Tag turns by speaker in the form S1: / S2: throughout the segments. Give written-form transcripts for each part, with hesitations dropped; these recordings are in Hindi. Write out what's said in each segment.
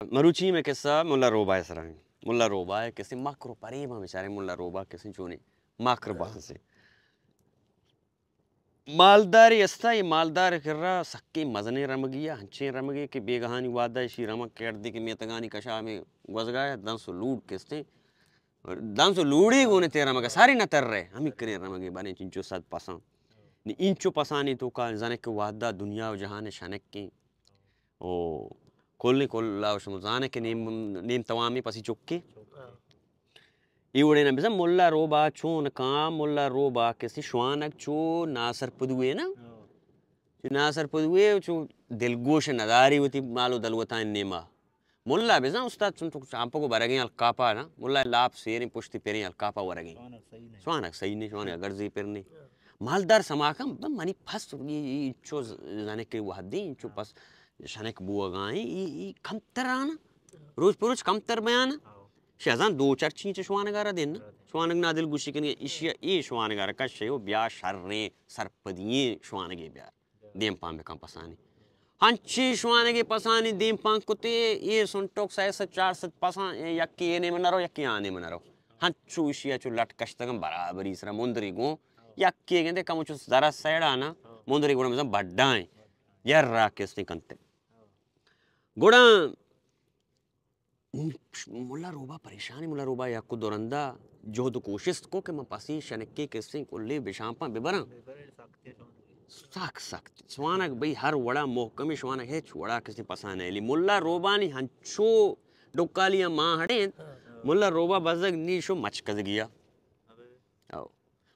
S1: मरुची में किस्सा मुल्ला रोबा सरंग मुल्ला रोबा है किसी मक्र परे में बेचारे मुल्ला रोबा किसी चूने मक्र बाहर से मालदार यस्ता ये मालदार किर्रा सक्के मजने रमगिया हंचे रमगे के बेगहानी वादा शी रमक केड़ दी के मेतगानी कशा में वजगाया दंसो लूट किस्ते दंसो लूड़ी गोने तेरा मगा सारी न तर रहे हम करे रमगे बने चिंचो सद पसंद नि इंचो पसानी तो का जाने के वादा दुनिया और जहान शनक के ओ कोल्ले कोल्ला जाने के नेम तवामी पसी चुक्के इवड़े बिसा मुल्ला रोबा चोन काम मुल्ला रोबा किसी श्वानक चो नासर पुदुए ना नासर पुदुए चो दिलगोश नदारी होती मालो दलवता नेमा मुल्ला बिसा उस्ताद चुन तो चांपो को बरगे अलकापा ना मुल्ला लाभ सेरी पुष्टि पेरी अलकापा वरगे श्वानक सही नहीं श्वानक गर्जी पेरनी मालदार समाकम मनी फस ये चो जाने के वादी चो पस शनक बुआ गाय ये कम तराना रोज पुरुष कम तर बयान शहजान दो चार चीज़ श्वानगारा देना श्वानग नादिल गुशी के इशिया ये श्वानगारा का शेव ब्याह शर्रे सरपदिये श्वानगे ब्याह देम पाम कम पसानी हंची श्वानगे पसानी देम पाम कुते ये सुनटोक साय सत चार सत पसा यक्की ये ने मनरो यक्की आने मनरो हंचू इशिया चु लट कश्तगम बराबरी सरा मुंदरी गो यक्की कहते कम चु जरा सैडा ना मुंदरी गुड़ा में बड्डाएं यार राकेश ने कंते गुड़ा मुल्ला रोबा परेशानी मुल्ला रोबा या को दोरंदा जो तो कोशिश को कि मैं पसी शनके किस्से को ले बिशांपा बिबरा सख्त स्वानक भाई हर वड़ा मोहकम स्वानक है छोड़ा किसी पसाने ली मुल्ला रोबा नी हंचो डोकालिया मां हटे मुल्ला रोबा बजग नी शो मचकद गया आओ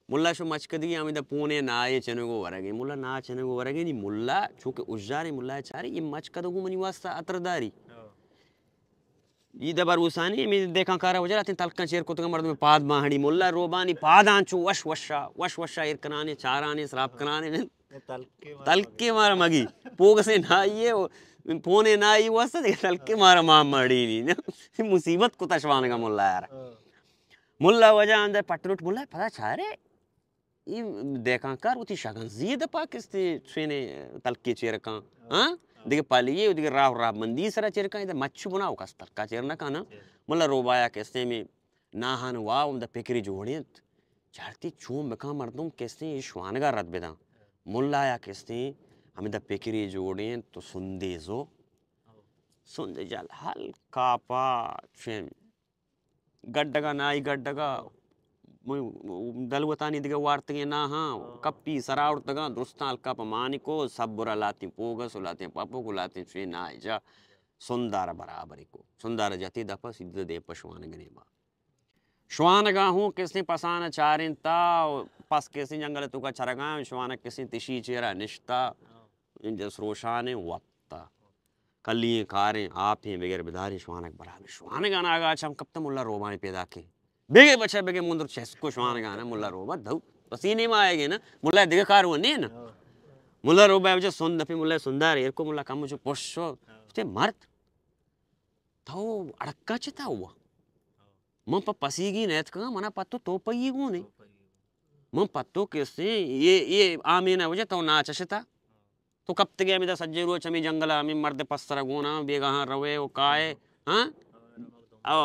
S1: मुल्ला शो मचकद गया हमें द पुणे ना ये चने को वरगे मुल्ला ना चने को वरगे नी मुल्ला चूंकि उज्जारे मुल्ला चारे ये मचकद को मनी वास्ता अतरदारी इधर बरूसानी में देखा कारा हो जाते तलका चेर को तो मर्द में पाद माहड़ी मुल्ला रोबानी पाद आंचू वश वशा एर कराने चार आने श्राप कराने में तलके मारा मगी पोग से ना ये पोने ना ये वस्ता तलके मारा मां मड़ी नहीं मुसीबत को तशवान का मुल्ला यार मुल्ला वजह अंदर पटरुट मुल्ला पता चारे ये देखा कर उती शगन जीद पाकिस्ती छेने तलके चेर का हाँ देखिए पालिए उधर राव राव मंदी सरा चेर का इधर मच्छू बनाओ का स्तर का चेर ना का ना मुल्ला रोबाया कैसे में नाहन वाव उधर पेकरी जोड़े चारती चूम बका मर्दों कैसे श्वानगा रत बेदा मुल्ला या कैसे हम इधर पेकरी जोड़े तो सुंदे जाल हल्का पा चेम गड्ढगा नाई गड्ढगा दलवतानी दिगे वार्तगे ना हाँ कप्पी सराउर तगा दुस्ताल कप मानिको सब बुरा लाती पोगा सुलाते पापो को लाते छे ना जा सुंदर बराबरी को सुंदर जाति दपा सिद्ध दे पशुआन गने बा श्वान गा हूँ किसने पसाना चारिन ता पस किसी जंगल तो का चरगा श्वान किसी तिशी चेरा निष्ठा इन जस रोशाने वत्ता कलिए कारें आप ही बगैर बिदारी श्वानक बराबर श्वान गा ना गा हम कब तक मुल्ला रोबानी पैदा के बेगे बच्चा बेगे मुंदर चेस्को श्वान गाना मुल्ला रोबा धौ पसीने में आएगे ना मुल्ला दिखे कार वो नहीं ना मुल्ला रोबा बच्चा सुंदर पे मुल्ला सुंदर एर को मुल्ला कम जो पोषो उसके मर्द तो अड़का चता हुआ मं पसीगी नेत का मना पत्तो तो पई गो नहीं मं पत्तो कैसे ये आमे ना वजह तो ना चशता तो कब तक गया सज्जे रोज हमें जंगला में मर्द पसरा गोना बेगा रवे वो काए हाँ आओ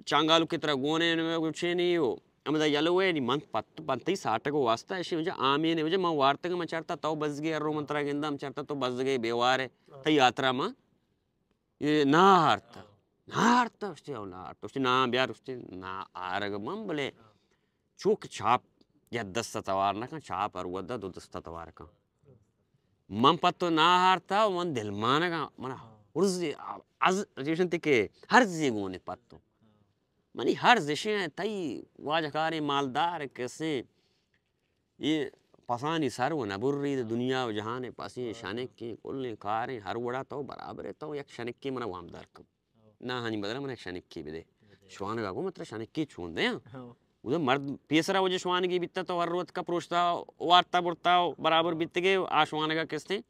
S1: चांगालू की तरह गोने में कुछ नहीं हो अमदा यलो है नहीं मन पत्त पत्ती साठ को वास्ता ऐसे मुझे आमी ने मुझे मैं वार्ता का मैं चढ़ता तो बस गए रो मंत्रा गेंदा हम चढ़ता तो बस गए बेवार है तो यात्रा में ये ना हारता उससे और ना तो उससे ना ब्यार उससे ना आरग मम बोले चूक छाप या 10 सतवार ना का छाप और वद्दा 2 10 सतवार का मम पत्तो ना हारता मन दिल माना का मना उर्ज़े आज जेशन तिके हर जी गोने पत्तो मनी हर जिशे तई वाजकारी मालदार कैसे ये पसानी सर्व नबुर्री दुनिया जहाने पासी शाने के कुल कारे हर वड़ा तो बराबर है तो एक शनिक की मना वामदार कम ना हानि बदला मन एक शनिक की बिदे श्वान गागो मतलब शनिक की छून दे उधर मर्द पेसरा वजह श्वान की बित्ता तो हर रोज का प्रोस्ता वार्ता बुरता बराबर बित्ते के आश्वान का किसने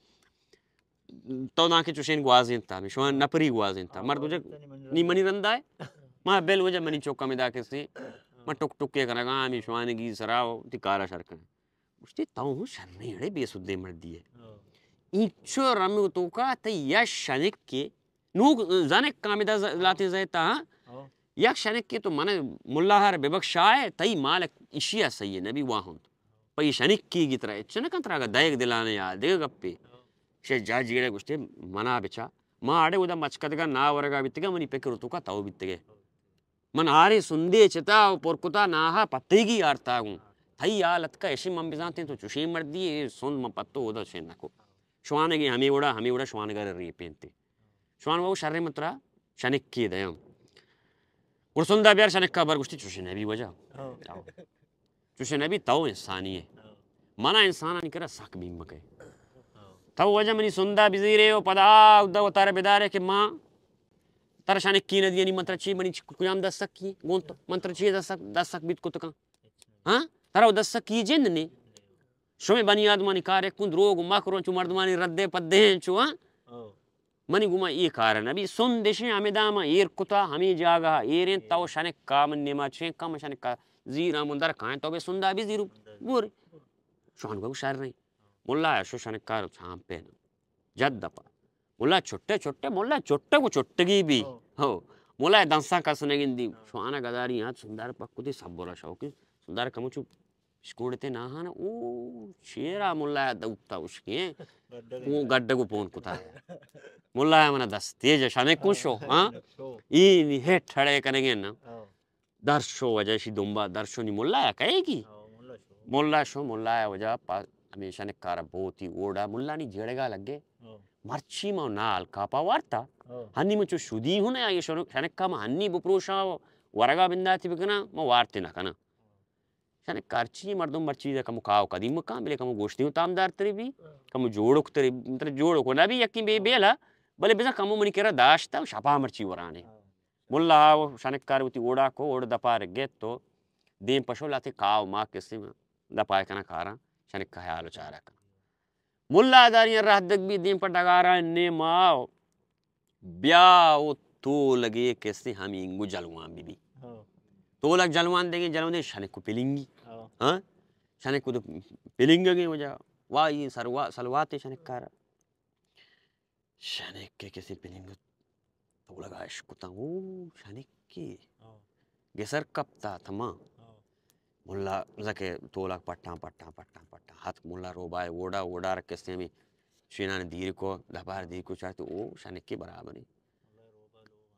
S1: तो ना के चुशेन गुआजिन था श्वान नपरी गुआजिन था मर्द वजह नी मनी रंदा है मां बेल वजह मनी चौका में दाके से मैं टुक टुक के करगा आमी श्वान की सराव तिकारा शरकन उसते ताऊ शरने रे बेसुद्धे मर दिए इच्छो रमु तो का ते यश शनिक के नू जाने कामिदा लाते जाता yak shanik ki to mane mulla har bebakshai tai mal ishia sahiye nabi wahund pai shanik ki gitra chana kantra ga dayak dilane ya de gappe she jajire guste mana becha ma ade uda machkadga na warga bittiga mani pekrutu ka taw bittige man ari sunde cheta porkuta na ha pategi arta gun tai alat ka eshi mam bizante to chushi mardi son ma patto uda chenako shwane gi hami uda shwane gar repente shwan wo sharre matra shanik ki dayam Ursunda biar shanik kabar gusti chushi nabi wajah chushi nabi taw insani hai mana insana ni kara sak bim makai taw wajah mani sunda bizire o pada udda utara bedare ke ma tar shanik ki nadi ni mantra chi mani kuyam dasak ki gonto mantra chi dasak bit ko taka ha tara dasak ki jenne shome bani admani kare kundro makron chu mardmani radde padde chu ha mani guma ये कारण अभी सुन देशे हमें दामा एर कुता हमें जागा एरें ताऊ शाने काम नेमा चे काम शाने का जीरा मुंदर काहे तो बे सुंदा भी जीरु बोर शान को शार नहीं मुल्ला शो शाने कार छाम पे जद्दपा मुल्ला छोटे को छोटगी भी हो मुल्ला दंसा कसने गिंदी शाना गदारी हाथ सुंदर पक्कुती सबोरा शौकी सुंदर कमुचु स्कूडते ना हाना ओ शेरा मुल्ला दउता उसके वो गड्ढे को पोन कुता मुल्ला मना दस तेज शाने कुशो हाँ ये है ठड़े करेंगे ना दर्शो वजह सी दुम्बा दर्शो नहीं मुल्ला है कहेगी मुल्ला है वजह पा हमेशा ने कार बहुत ही ओड़ा मुल्ला नहीं जड़ेगा लगे मर्ची मां नाल कापा वार्ता हन्नी मुझे शुद्धी होने आये शाने काम हन्नी बुप्रोशा वरगा बिंदा थी बिकना मैं वार्ते ना कना शाने कारची मर्दों मर्ची दा कमु काव कदीम का मिले कमु गोश्ती तामदार तरी भी कमु जोड़क तरी मतलब जोड़क ना भी यकी बेला भले बेजा कमु मनी केरा दाश्ता शपा मर्ची वराने मुल्ला वो शाने कार उती ओड़ा को ओड़ दपार गेतो देम पशो लाते काव मां किसी में दपाए कना कारा शाने ख्याल चारा का मुल्ला दारियां रात दक भी देम पर डगारा ने माओ ब्याह तो लगे कैसे हम इंगु जलवान भी तो लग जलवान देंगे जलवान शाने को पिलिंगी हाँ शाने को तो पिलिंगे वजह वाह ये सलवाते शाने कार शाने के कैसे पिलिंग तो लगा इश्कुता वो शाने के गेसर कपता थमा मुल्ला जके तो लग पट्टा हाथ मुल्ला रोबाए ओड़ा रखे से में शीना ने धीरे को दबार धीरे को चाहते ओ शाने के बराबर है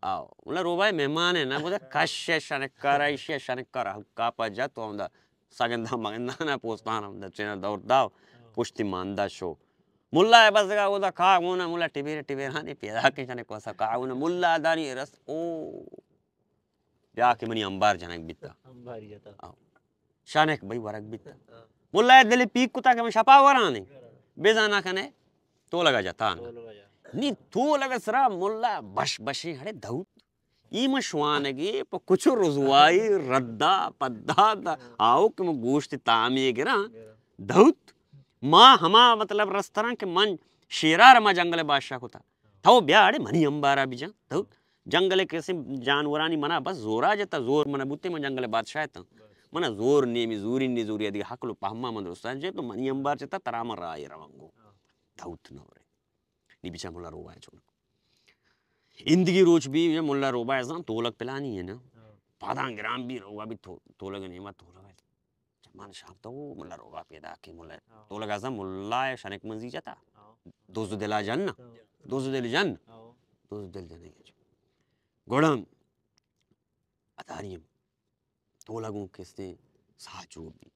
S1: आओ मुल्ला रोबाए मेहमान है ना बोले काश्य शाने कार हल्का पजा तो हमदा सगंदा मगंदा ना पोस्तान हमदा चेना दौड़ दाव पुष्टि मानदा शो मुल्ला है बस का उदा खा होना मुल्ला टिबेर हाने पैदा के शाने को सा का होना मुल्ला दानी रस ओ जाके मनी अंबार जनक बिता अंबारी जाता आओ शाने भाई वरक बिता मुल्ला दिले पीक कुता के शपा वराने बेजाना कने तो लगा जाता नी तो लगा सरा मुल्ला बशी हड़े धौत इम श्वानगे प कुछ रुजवाई रद्दा पद्दा आओ कि गोश्त तामे गिरा धौत मां हमा मतलब रस्तरा के मन शेरा रमा जंगल बादशाह को था ब्याड़े मनी अंबारा भी जा धौत जंगल कैसे जानवरानी मना बस जोरा जता जोर मना बुते में जंगल बादशाह था मना जोर नेमी जूरी अदी हकलो पहमा मंद जे तो मनी अंबार जता तराम राय रवंगो धौत नवरे नी बिचा मुल्ला रोवा है छोड़ इंदगी रोज भी मुल्ला रोबा ऐसा तोलक पिलानी है ना पादां ग्राम भी रोबा भी तोलक नहीं मत तोलक मन शाम तो मुल्ला रोबा पैदा के मुल्ला तोलक ऐसा मुल्ला है शनक मंजी जाता दोस्त दिला जन दोस्त दिल जन है गोड़म अतारियम तोलगों किसने साचो भी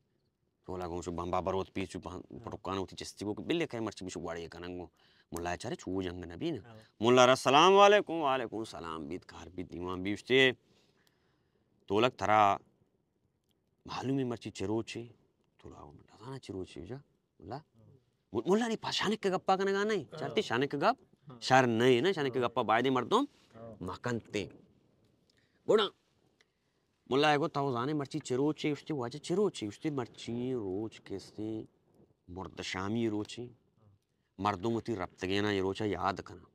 S1: तोलगों से बंबा बरोत पीछू पटकान होती जस्ती को बिल्ले कहे मर्ची बिशु वाड़े कनंगो मुल्ला चारे छू जंग नबी ना मुल्ला अस्सलाम वालेकुम सलाम बीत कार बीत इमाम भी उसते तोलक थरा मालूम है मर्ची चिरोचे तोला लगाना चिरोचे जा मुल्ला नहीं पाशाने के गप्पा करने का नहीं चाहते शाने के गप शर नहीं ना शाने के गप्पा बायदे मर्दों मकनते गोड़ा मुल्ला एगो ताऊ जाने मर्ची चिरोचे उसते वाजे चिरोचे उसते मर्ची रोज कैसे मुर्द शामी रोचे मर्दों मती रप्तगेना ये रोचा याद करना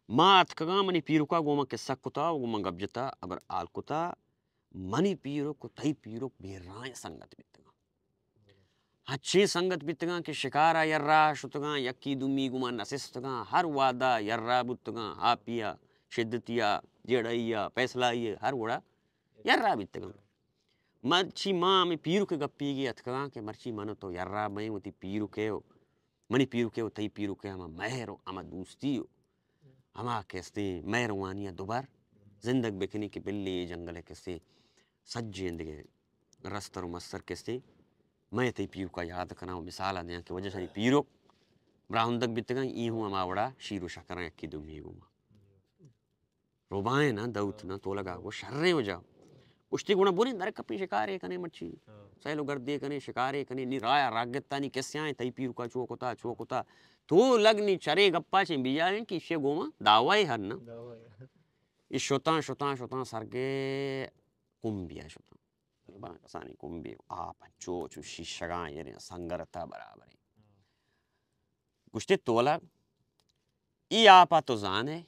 S1: मात कगा मनी पीरो का गोमा किस्सा कुता गोमा गब्जता अगर आल कुता मनी पीरो को तई पीरो बेराय संगत बितगा अच्छी संगत बितगा के शिकारा यर्रा शुतगा यक्की दुमी गुमा नसिस्तगा हर वादा यर्रा बुतगा हापिया शिद्दतिया जेड़ैया पैसलाइया हर वड़ा यर्रा बितगा मर्ची माँ में पीरू के गप्पीगी अथका के मर्ची मनो तो यर्रा मैं उती पीरू के हो मनी पीरू के हो तई पीरू के हम महरो हम दोस्ती हो हमा कैसे महरवानिया दोबार जिंदग बेकनी के बिल्ली जंगल कैसे सज्जेंदगे रस्तर मस्तर कैसे मैं तई पीरू का याद करा मिसाल आ के वजह से पीरो ब्राहुंदक बितगा ई हूँ अमावड़ा शीरो शकरा की दुमी गुमा रोबाए ना दौत ना तो लगा वो शर्रे हो जाओ उष्टी गुणा बुरी नरक कपी शिकारे कने मच्छी सैलो गर्दे कने शिकारे कने निराया रागत्ता नि कैसे तई पीरू का चोकोता तो लगनी चरे गप्पा छे बिया की शे गोमा दावाई हर ना इस शोता सरगे कुंबिया शोता सानी कुंबी आप चो शिशगा ये संगरता बराबर है गुष्टे तोला ई आपा तो जाने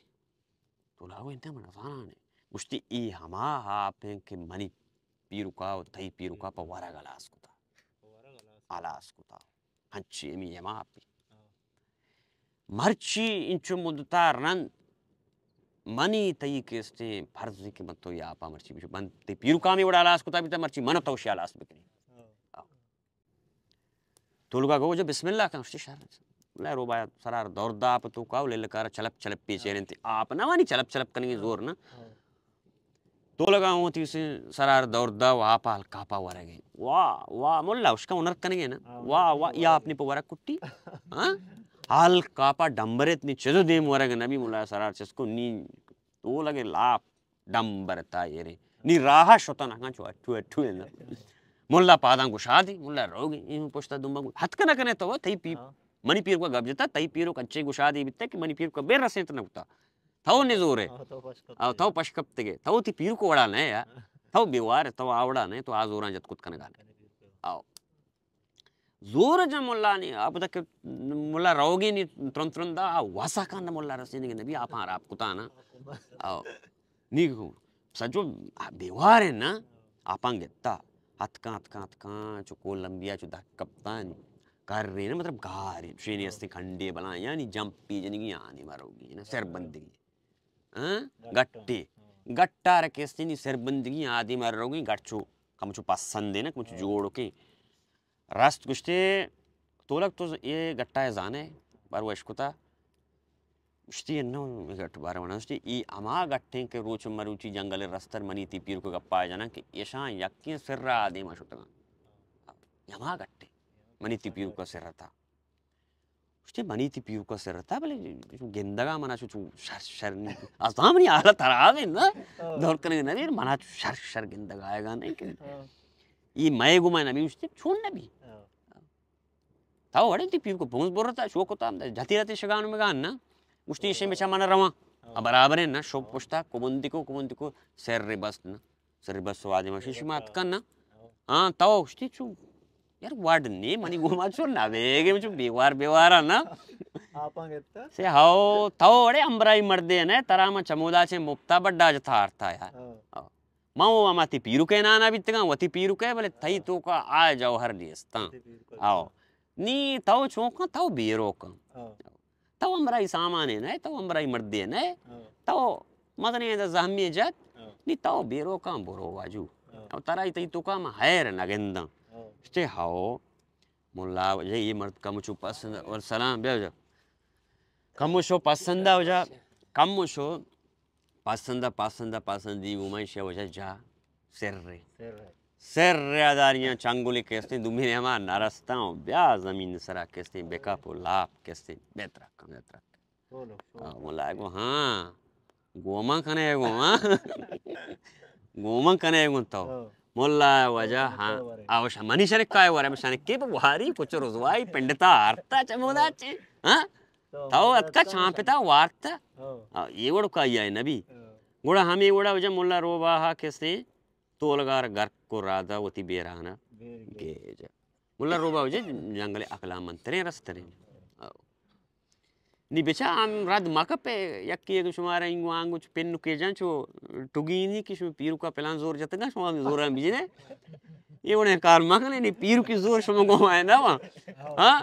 S1: तोला वो इंते मन जाने गुष्टी ई हमा आपे के मनी पीरुका तई पीरुका प वरा गलास कुता आलास कुता हंची मी यमा आपी मर्ची इंचु मुदता रन मनी तई केस्ते फर्ज के मत तो या आपा मर्ची बिशु बन ते पीरुका में वड़ा आलास कुता बिता मर्ची मन तो शालास बिकनी तोलगा गो जो बिस्मिल्लाह का उष्टी शर ले रोबाया सरार दौरदा आप तो काव ले लकार चलप पीछे रहते आप ना वानी चलप करेंगे जोर ना तो लगा होती से सरार दौरदा वहाँ पाल कापा वरा गई वाह मुल्ला उसका उनर करेंगे ना वाह या आपने पे वरा कुट्टी हाँ हाल कापा डंबरेत नी चलो देम वरा गए नबी मुल्ला सरार चस्को नी तो लगे लाप डंबरता ये रे नी राहा शोता ना कांचो अठू ना मुल्ला पादां गुशादी मुल्ला रोगी इन पोस्ता दुम्बा हथ कना कने तो थई पी मनी पीर को गब जता तई पीरो कच्चे गुशादी बिते कि मनी पीर को बेर रसेत न उता थाओ ने जोरे थाओ पशकप्ते गे थाओ ती पीर को वड़ा ने या थाओ बेवार थाओ आवड़ा ने तो आ जोरा जत कुत कन गाले आओ जोर ज मुल्ला ने अब तक मुल्ला रोगी नी तुरंत दा वासा कान मुल्ला रसेने के नबी आप आप कुता ना आओ नी को सजो बेवार है ना आपांगेता हतका जो कोलंबिया जो धक्कप्तानी कर रही ना मतलब गारी श्रेणी अस्ति खंडे बना यानी जंपी जनिगी आने मारोगी ना सरबंदगी हाँ गट्टे गट्टा रखे नहीं सरबंदगी आदि मार रहोगी गट्चो कमचो पसंद है ना कुछ जोड़ के रास्त कुश्ते तो लग तो ये गट्टा है जाने बार वो इश्कुता उष्टी नो गट्ट बार वना उष्टी ई अमा गट्टे के रोच मरुची जंगल रस्तर मनी ती पीर को गप्पा जाना कि यशा यक्के सिर्रा आदि माशुतगा यमा गट्टे मनी ती पीर का सिरता उसने मनी ती पीर का सिरता भले गेंदगा मना चु शर नहीं आसाम नहीं आला तरावे ना दौड़ करने ना भी मना शर गेंदगा आएगा नहीं कि ये मैं गुमा ना भी उसने छोड़ना भी ताऊ अड़े ती पीर को पहुंच बोल रहा था शोक होता जाती रहती शगान में गान ना उसने इसे में चमाना रवा अब बराबर है ना शोक पुछता कुबंदी को सर रे बस वादे में शिशमात का ना हाँ ताऊ उसने चु यार वार्ड ने मनी गुमा चो ना वेगे में चो बेवार ना
S2: आपांगेता
S1: से हाओ ताऊ अड़े अंबराई मर्दे ने तरामा चमोदा से मुक्ता बड्डा जथा अर्था यार माओ माती पीरू के नाना बितगा वती पीरू के बोले थई तो का आ जाओ हर दिसता आओ नी ताऊ चोका ताऊ बेरो का ताऊ अंबराई सामान है ना ताऊ अंबराई मर्दे ने ताऊ मदने दा जहमी जत नी ताऊ बेरो का बोरो वाजू अब तराई तई तो का हैर नगंदा स्टे हाओ मुल्ला ये मर्द कमुचो पसंद और सलाम बेजा कमुशो पसंद हो जा कमुशो पसंदी उमैश हो जा सर आदारियां चांगुली कैसे दुमी ने हमारा नरस्ता हूँ ब्या जमीन सरा कैसे बेका पो लाप कैसे बेतरक मुल्ला को हाँ गोमा कने गो तो मुल्ला वजह हाँ आवश्य मनीषा काय वरा में शाने के बुहारी कुछ रोजवाई पिंडता आरता चमोदा चे हाँ ताऊ अतका चांपता वार्ता ये वड़ का है नबी गुड़ा हमें वड़ा वजह मुल्ला रोबा हा कैसे तोलगार घर को राधा वती बेराना गेज मुल्ला रोबा वजह जंगले अकला मंत्रे रस्तरे नी बेचा आम रात माका पे यक्की एक शुमारा इंगो आंगो पेन के जांचो टुगीनी कि पीरू का प्लान जोर जतगा शुमा जोरा बिजने ये उन्हें कार मखने नहीं पीर की जोर समगो है ना वहाँ हाँ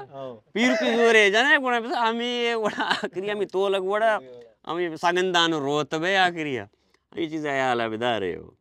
S1: पीर की जोर है जाने कोने बस आमी वड़ा आखिरी आमी तो लग वड़ा आमी सागंदान रोत बे आखिरी ये चीज़ आया ला बिदारे हो